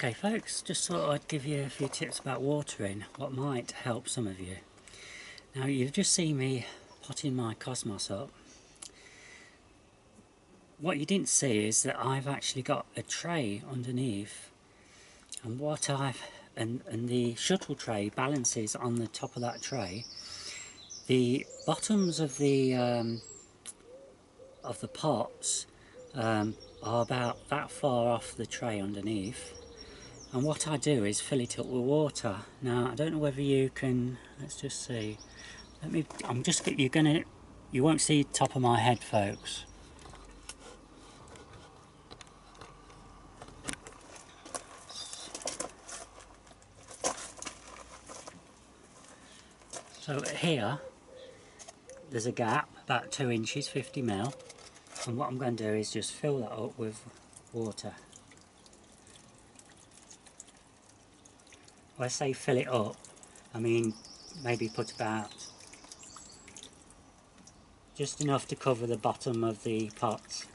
Okay folks, just thought I'd give you a few tips about watering, what might help some of you. Now you've just seen me potting my cosmos up. What you didn't see is that I've actually got a tray underneath, and and the shuttle tray balances on the top of that tray. The bottoms of the pots are about that far off the tray underneath. And what I do is fill it up with water. Now I don't know whether you can, let's just see. You won't see the top of my head folks. So here, there's a gap, about 2 inches, 50 ml. And what I'm going to do is just fill that up with water. When I say fill it up, I mean maybe put about just enough to cover the bottom of the pots.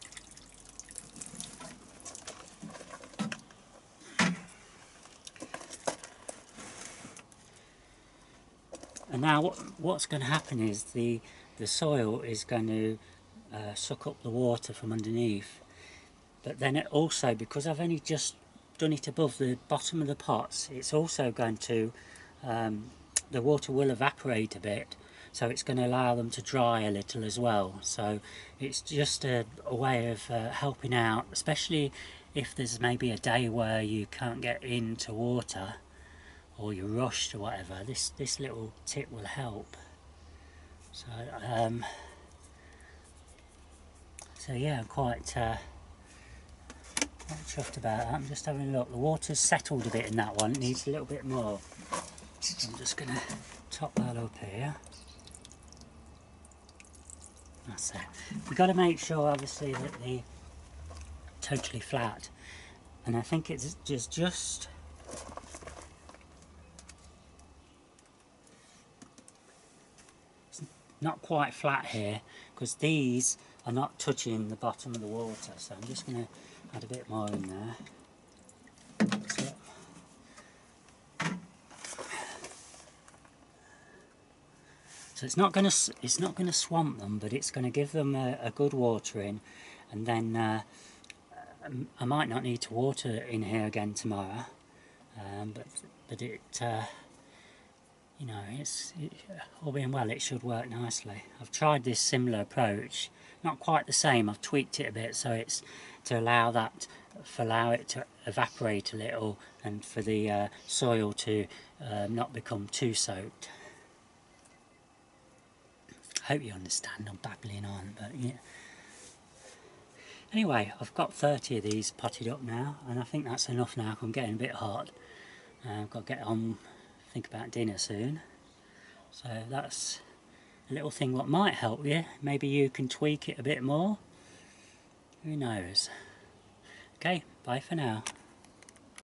And now what's going to happen is the soil is going to suck up the water from underneath. But then it also, because I've only just done it above the bottom of the pots, it's also going to, the water will evaporate a bit, so it's going to allow them to dry a little as well. So it's just a way of helping out, especially if there's maybe a day where you can't get into water or you're rushed or whatever. This little tip will help. So yeah, I'm quite chuffed about that. I'm just having a look. The water's settled a bit in that one. It needs a little bit more. I'm just going to top that up here. That's it. We've got to make sure, obviously, that they're totally flat. And I think it's just not quite flat here, because these are not touching the bottom of the water. So I'm just going to add a bit more in there. So it's not going to swamp them, but it's going to give them a good watering, and then I might not need to water in here again tomorrow. But it you know, all being well, it should work nicely. I've tried this similar approach, not quite the same. I've tweaked it a bit so it's to allow it to evaporate a little, and for the soil to not become too soaked. I hope you understand, I'm babbling on, but yeah. Anyway, I've got 30 of these potted up now, and I think that's enough now. I'm getting a bit hot. I've got to get on, think about dinner soon. So that's a little thing what might help you. Maybe you can tweak it a bit more. Who knows? Okay, bye for now.